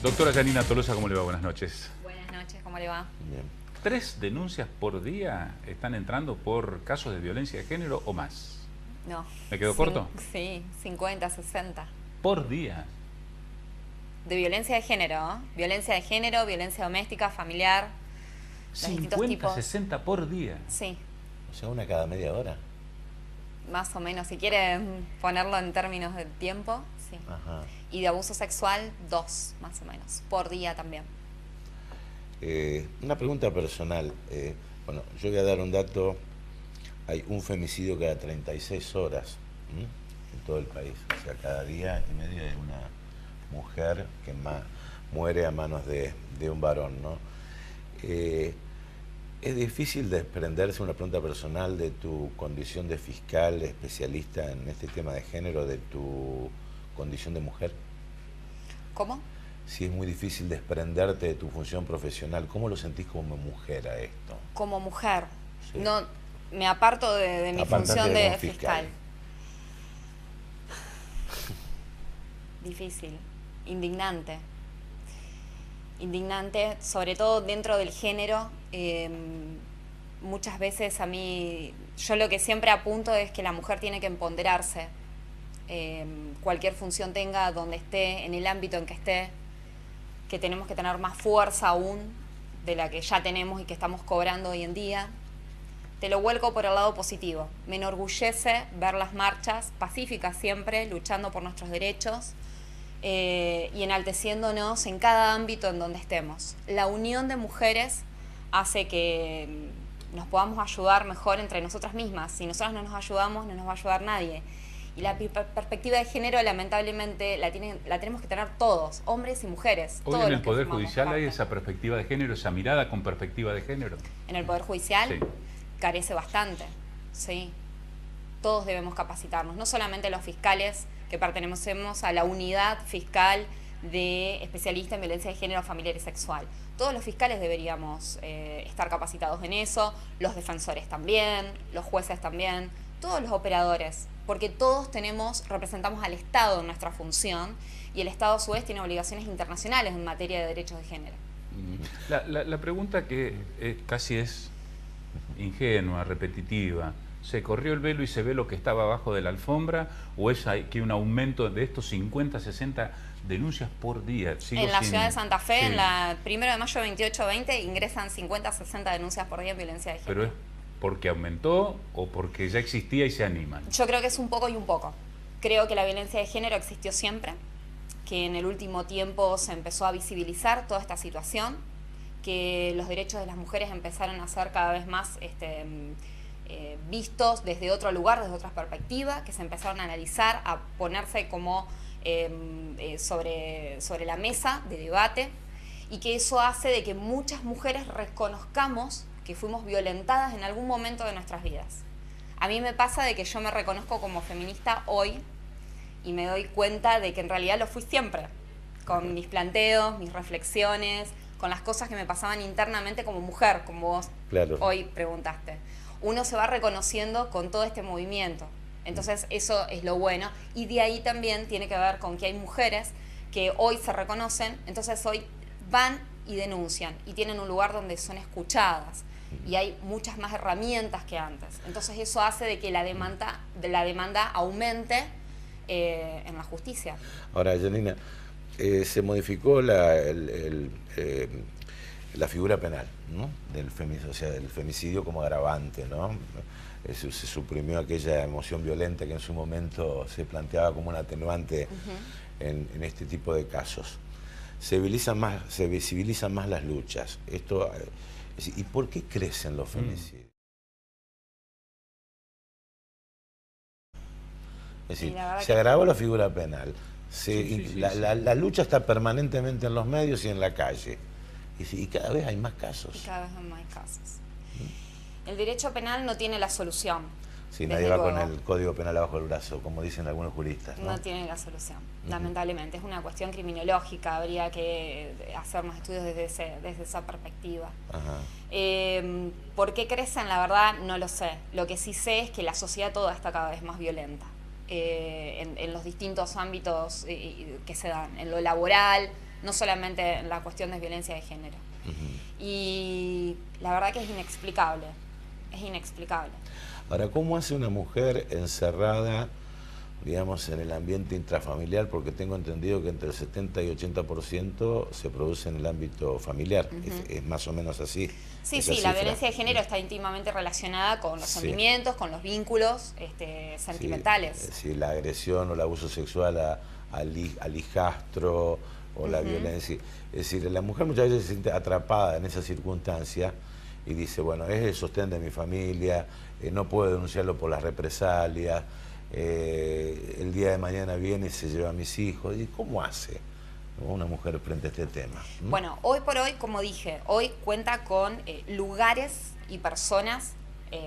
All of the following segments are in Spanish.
Doctora Yanina Tolosa, ¿cómo le va? Buenas noches. Buenas noches, ¿cómo le va? Bien. 3 denuncias por día están entrando por casos de violencia de género o más. No. ¿Me quedó corto? Sí, 50, 60. Por día. De violencia de género, ¿no? Violencia de género, violencia doméstica, familiar. Los distintos 50, tipos. 60 por día. Sí, O sea, una cada media hora. más o menos. Si quiere ponerlo en términos de tiempo, sí. Ajá. Y de abuso sexual, 2, más o menos. Por día también. Una pregunta personal. Bueno, yo voy a dar un dato. Hay un femicidio cada 36 horas en todo el país. O sea, cada día y medio hay una mujer que muere a manos de un varón, ¿no? ¿Es difícil desprenderse, una pregunta personal, de tu condición de fiscal especialista en este tema de género, de tu condición de mujer? ¿Cómo? Si es muy difícil desprenderte de tu función profesional, ¿cómo lo sentís como mujer a esto? Como mujer. Sí. No, me aparto de mi Apártate función de de como fiscal. fiscal. Difícil. Indignante. Indignante, sobre todo dentro del género. Muchas veces a mí, yo lo que siempre apunto es que la mujer tiene que empoderarse. Cualquier función tenga, donde esté, en el ámbito en que esté, que tenemos que tener más fuerza aún de la que ya tenemos y que estamos cobrando hoy en día. Te lo vuelco por el lado positivo. Me enorgullece ver las marchas pacíficas siempre, luchando por nuestros derechos y enalteciéndonos en cada ámbito en donde estemos. La unión de mujeres hace que nos podamos ayudar mejor entre nosotras mismas. Si nosotras no nos ayudamos, no nos va a ayudar nadie. Y la perspectiva de género, lamentablemente, la tenemos que tener todos, hombres y mujeres. Hoy todos en los el que Poder formamos Judicial hay parte. esa perspectiva de género, esa mirada con perspectiva de género. En el Poder Judicial Sí. carece bastante, sí. Todos debemos capacitarnos, no solamente los fiscales que pertenecemos a la unidad fiscal de especialistas en violencia de género, familiar y sexual. Todos los fiscales deberíamos estar capacitados en eso, los defensores también, los jueces también, todos los operadores, porque todos representamos al Estado en nuestra función y el Estado a su vez tiene obligaciones internacionales en materia de derechos de género. La pregunta que casi es ingenua, repetitiva, ¿se corrió el velo y se ve lo que estaba abajo de la alfombra? ¿O es que un aumento de estos 50, 60 denuncias por día? En la ciudad de Santa Fe, sí. en la 1 de mayo de 28-20, ingresan 50, 60 denuncias por día en violencia de género. ¿Pero es porque aumentó o porque ya existía y se animan? Yo creo que es un poco y un poco. Creo que la violencia de género existió siempre, que en el último tiempo se empezó a visibilizar toda esta situación, que los derechos de las mujeres empezaron a ser cada vez más vistos desde otro lugar, desde otra perspectiva, que se empezaron a analizar, a ponerse como sobre la mesa de debate, y que eso hace de que muchas mujeres reconozcamos que fuimos violentadas en algún momento de nuestras vidas. A mí me pasa de que yo me reconozco como feminista hoy y me doy cuenta de que en realidad lo fui siempre, con mis planteos, mis reflexiones, con las cosas que me pasaban internamente como mujer, como vos Claro. hoy preguntaste. Uno se va reconociendo con todo este movimiento. Entonces eso es lo bueno. Y de ahí también tiene que ver con que hay mujeres que hoy se reconocen, entonces hoy van y denuncian y tienen un lugar donde son escuchadas. Y hay muchas más herramientas que antes. Entonces eso hace de que la demanda aumente en la justicia. Ahora, Yanina, se modificó la figura penal, ¿no? Del femicidio, o sea, del femicidio como agravante, ¿no? Se suprimió aquella emoción violenta que en su momento se planteaba como un atenuante en este tipo de casos. Se visibilizan más las luchas. ¿Y por qué crecen los femicidios? Es decir, se agravó la figura penal. La lucha está permanentemente en los medios y en la calle. Y cada vez hay más casos. Y cada vez hay más casos. El derecho penal no tiene la solución. Sí, nadie va con el Código Penal abajo del brazo, como dicen algunos juristas, ¿no? No tiene la solución, lamentablemente. Es una cuestión criminológica, habría que hacer más estudios desde esa perspectiva. ¿Por qué crecen? La verdad, no lo sé. Lo que sí sé es que la sociedad toda está cada vez más violenta. En los distintos ámbitos que se dan, en lo laboral, no solamente en la cuestión de violencia de género. Y la verdad que es inexplicable, es inexplicable. Ahora, ¿cómo hace una mujer encerrada, digamos, en el ambiente intrafamiliar? Porque tengo entendido que entre el 70 y 80% se produce en el ámbito familiar. Es más o menos así. Sí, esa sí, la cifra. violencia de género está íntimamente relacionada con los Sí. sentimientos, con los vínculos sentimentales. Sí, es decir, la agresión o el abuso sexual al hijastro o la violencia. Es decir, la mujer muchas veces se siente atrapada en esa circunstancia y dice, bueno, es el sostén de mi familia, no puedo denunciarlo por las represalias, el día de mañana viene y se lleva a mis hijos. ¿Y cómo hace una mujer frente a este tema? Bueno, hoy por hoy, como dije, hoy cuenta con lugares y personas,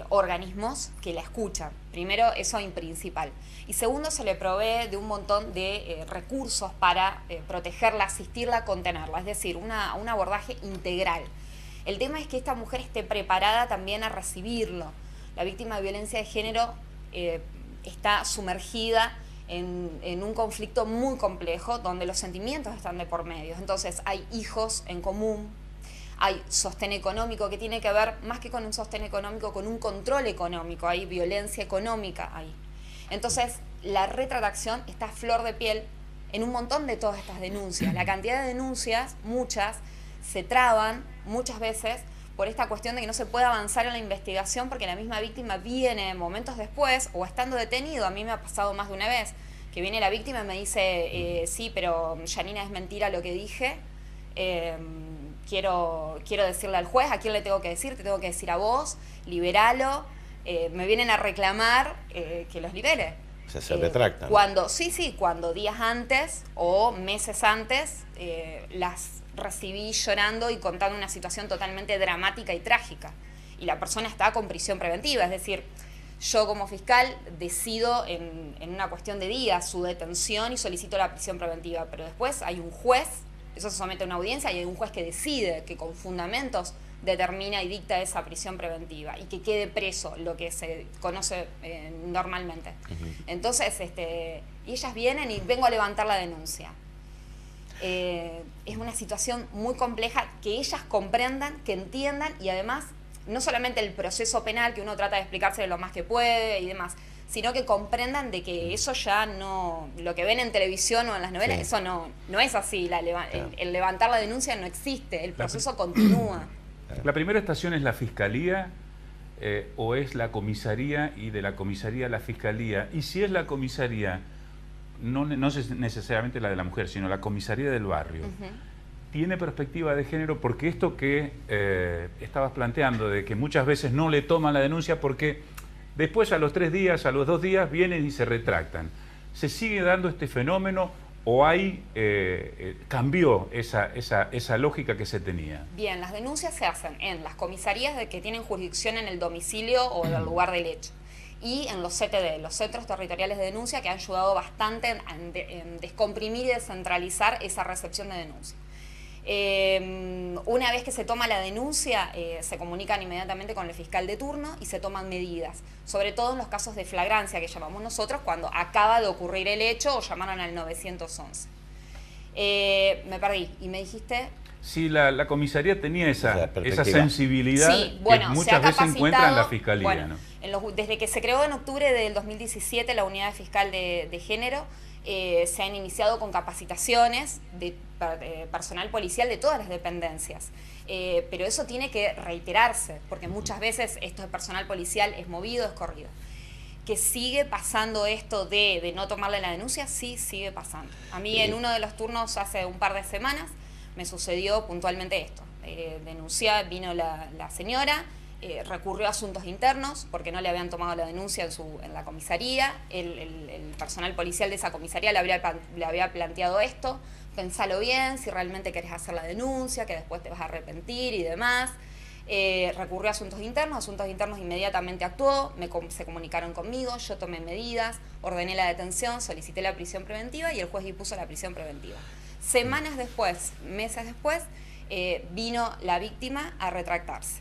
organismos que la escuchan. Primero, eso en principal. Y segundo, se le provee de un montón de recursos para protegerla, asistirla, contenerla. Es decir, un abordaje integral. El tema es que esta mujer esté preparada también a recibirlo. La víctima de violencia de género está sumergida en un conflicto muy complejo donde los sentimientos están de por medio. Entonces hay hijos en común, hay sostén económico que tiene que ver más que con un sostén económico, con un control económico, hay violencia económica ahí. Entonces la retractación está a flor de piel en un montón de todas estas denuncias. La cantidad de denuncias, muchas, se traban muchas veces por esta cuestión de que no se puede avanzar en la investigación porque la misma víctima viene momentos después o estando detenido. A mí me ha pasado más de una vez que viene la víctima y me dice, sí, pero Janina, es mentira lo que dije, quiero decirle al juez, ¿a quién le tengo que decir? Te tengo que decir a vos, liberalo, me vienen a reclamar que los libere. O sea, se retractan. Cuando días antes o meses antes las recibí llorando y contando una situación totalmente dramática y trágica. Y la persona está con prisión preventiva, es decir, yo como fiscal decido en una cuestión de días su detención y solicito la prisión preventiva, pero después hay un juez, eso se somete a una audiencia y hay un juez que decide, que con fundamentos determina y dicta esa prisión preventiva y que quede preso, lo que se conoce normalmente. Entonces, y ellas vienen y vengo a levantar la denuncia. Es una situación muy compleja que ellas comprendan, que entiendan y además no solamente el proceso penal que uno trata de explicárselo lo más que puede y demás, sino que comprendan de que eso ya no, lo que ven en televisión o en las novelas, eso no es así, el levantar la denuncia no existe, el proceso continúa. ¿La primera estación es la fiscalía o es la comisaría y de la comisaría a la fiscalía? Y si es la comisaría, no necesariamente la de la mujer, sino la comisaría del barrio, ¿tiene perspectiva de género? Porque esto que estabas planteando, de que muchas veces no le toman la denuncia porque después a los 3 días, a los 2 días vienen y se retractan. ¿Se sigue dando este fenómeno o cambió esa lógica que se tenía? Bien, las denuncias se hacen en las comisarías que tienen jurisdicción en el domicilio o en el lugar del hecho. Y en los CTD, los Centros Territoriales de Denuncia, que han ayudado bastante en descomprimir y descentralizar esa recepción de denuncia. Una vez que se toma la denuncia, se comunican inmediatamente con el fiscal de turno y se toman medidas, sobre todo en los casos de flagrancia que llamamos nosotros, cuando acaba de ocurrir el hecho o llamaron al 911. Me perdí, y me dijiste... Sí, la comisaría tenía esa sensibilidad que muchas veces encuentra en la fiscalía. Bueno, ¿no? Desde que se creó en octubre del 2017 la unidad fiscal de género, se han iniciado con capacitaciones de personal policial de todas las dependencias. Pero eso tiene que reiterarse, porque muchas veces esto de personal policial es movido, es corrido. ¿Que sigue pasando esto de no tomarle la denuncia? Sí, sigue pasando. A mí en uno de los turnos hace un par de semanas me sucedió puntualmente esto. Vino la señora, recurrió a asuntos internos porque no le habían tomado la denuncia en la comisaría. El personal policial de esa comisaría le había planteado esto. Pensalo bien, si realmente querés hacer la denuncia, que después te vas a arrepentir y demás. Recurrió a asuntos internos inmediatamente actuó, se comunicaron conmigo, yo tomé medidas, ordené la detención, solicité la prisión preventiva y el juez dispuso la prisión preventiva. Semanas después, meses después, vino la víctima a retractarse.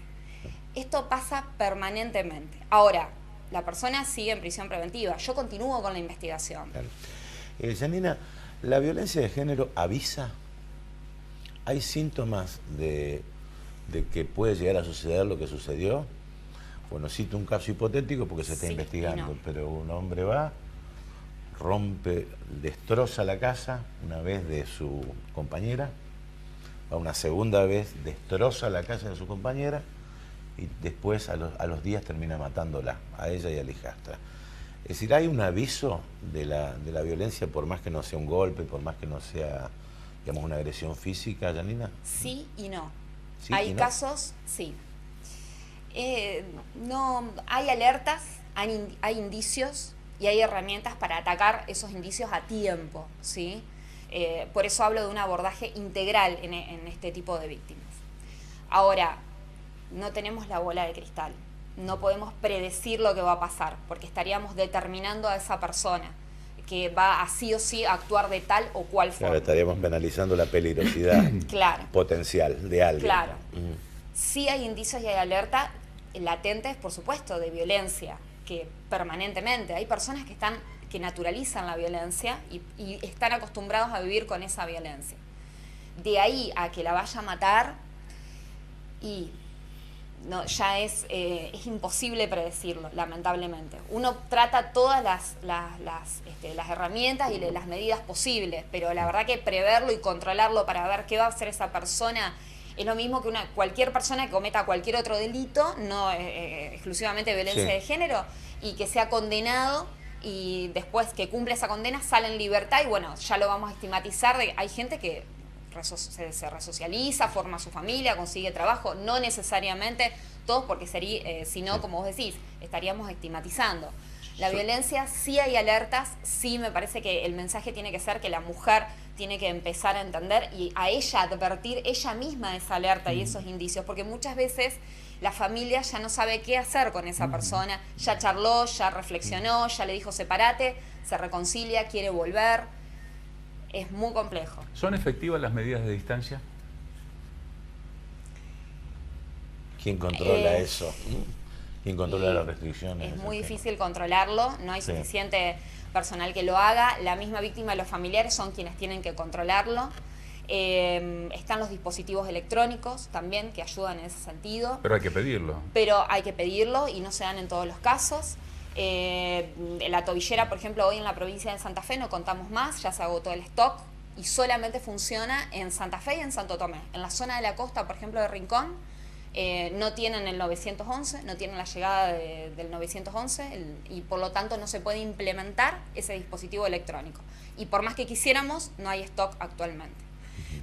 Esto pasa permanentemente. Ahora, la persona sigue en prisión preventiva, yo continúo con la investigación. Claro. Janina, ¿la violencia de género avisa? ¿Hay síntomas de que puede llegar a suceder lo que sucedió? Bueno, cito un caso hipotético porque se está investigando, no. pero un hombre va, rompe, destroza la casa una vez de su compañera, va una segunda vez, destroza la casa de su compañera y después a los días termina matándola, a ella y a la hijastra. Es decir, hay un aviso de la violencia, por más que no sea un golpe, por más que no sea, digamos, una agresión física, Janina. Sí y no. ¿Sí Hay y no? casos, sí. No, hay alertas, hay indicios y hay herramientas para atacar esos indicios a tiempo, ¿sí? Por eso hablo de un abordaje integral en este tipo de víctimas. Ahora, no tenemos la bola de cristal, no podemos predecir lo que va a pasar, porque estaríamos determinando a esa persona que va a sí o sí actuar de tal o cual forma. Claro, estaríamos penalizando la peligrosidad Claro. potencial de alguien. Claro. Sí hay indicios y hay alerta latentes, por supuesto, de violencia, que permanentemente hay personas que naturalizan la violencia y están acostumbrados a vivir con esa violencia. De ahí a que la vaya a matar, y no, ya es imposible predecirlo, lamentablemente. Uno trata todas las herramientas y las medidas posibles, pero la verdad que preverlo y controlarlo para ver qué va a hacer esa persona es lo mismo que cualquier persona que cometa cualquier otro delito, no exclusivamente violencia de género, y que sea condenado y después que cumple esa condena sale en libertad y bueno, ya lo vamos a estigmatizar. Hay gente que se resocializa, forma su familia, consigue trabajo, no necesariamente todos, porque sería, si no, como vos decís, estaríamos estigmatizando. La violencia, sí hay alertas, sí me parece que el mensaje tiene que ser que la mujer tiene que empezar a entender y a ella advertir ella misma esa alerta y esos indicios, porque muchas veces la familia ya no sabe qué hacer con esa persona, ya charló, ya reflexionó, ya le dijo separate, se reconcilia, quiere volver. Es muy complejo. ¿Son efectivas las medidas de distancia? ¿Quién controla eso? ¿Quién controla las restricciones? Es muy difícil controlarlo, no hay suficiente personal que lo haga. La misma víctima y los familiares son quienes tienen que controlarlo. Están los dispositivos electrónicos también que ayudan en ese sentido. Pero hay que pedirlo. Pero hay que pedirlo y no se dan en todos los casos. La tobillera, por ejemplo, hoy en la provincia de Santa Fe no contamos más, ya se agotó el stock y solamente funciona en Santa Fe y en Santo Tomé. En la zona de la costa, por ejemplo, de Rincón, no tienen el 911, no tienen la llegada del 911 y por lo tanto no se puede implementar ese dispositivo electrónico. Y por más que quisiéramos, no hay stock actualmente.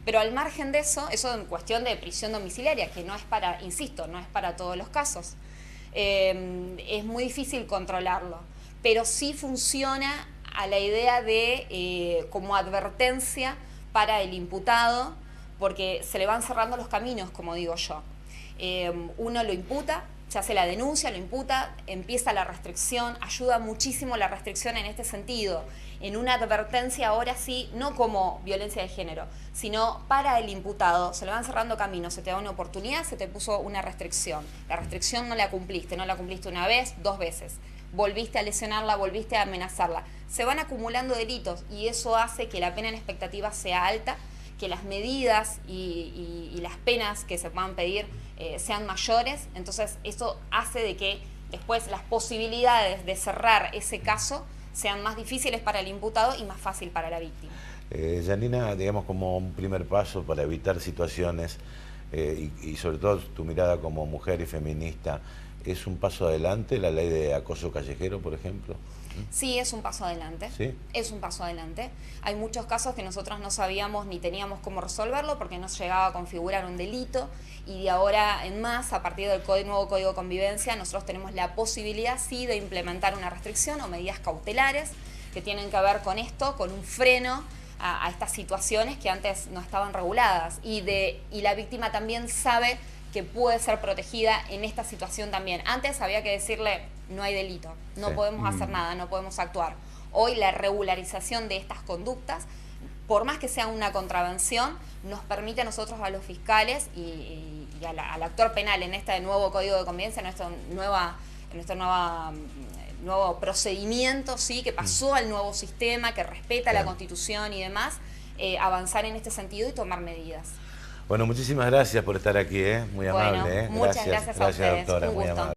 Pero al margen de eso es cuestión de prisión domiciliaria, que no es para, insisto, no es para todos los casos. Es muy difícil controlarlo, pero sí funciona a la idea de como advertencia para el imputado, porque se le van cerrando los caminos, como digo yo. Uno lo imputa, se hace la denuncia, lo imputa, empieza la restricción, ayuda muchísimo la restricción en este sentido, en una advertencia ahora sí, no como violencia de género, sino para el imputado, se le van cerrando caminos, se te da una oportunidad, se te puso una restricción, la restricción no la cumpliste una vez, 2 veces, volviste a lesionarla, volviste a amenazarla, se van acumulando delitos y eso hace que la pena en expectativa sea alta, que las medidas y las penas que se puedan pedir sean mayores, entonces eso hace de que después las posibilidades de cerrar ese caso sean más difíciles para el imputado y más fácil para la víctima. Janina, digamos como un primer paso para evitar situaciones y sobre todo tu mirada como mujer y feminista, ¿es un paso adelante la ley de acoso callejero, por ejemplo? Sí, es un paso adelante. ¿Sí? Es un paso adelante. Hay muchos casos que nosotros no sabíamos ni teníamos cómo resolverlo porque no llegaba a configurar un delito y de ahora en más, a partir del nuevo Código de Convivencia, nosotros tenemos la posibilidad, sí, de implementar una restricción o medidas cautelares que tienen que ver con esto, con un freno a estas situaciones que antes no estaban reguladas y la víctima también sabe que puede ser protegida en esta situación también. Antes había que decirle, no hay delito, no podemos hacer nada, no podemos actuar. Hoy la regularización de estas conductas, por más que sea una contravención, nos permite a nosotros, a los fiscales y al actor penal en este nuevo Código de Convivencia, en nuestro nuevo procedimiento, ¿sí? Que pasó al nuevo sistema, que respeta la Constitución y demás, avanzar en este sentido y tomar medidas. Bueno, muchísimas gracias por estar aquí, muy Bueno, amable. muchas gracias a ustedes. doctora, Un muy gusto. amable.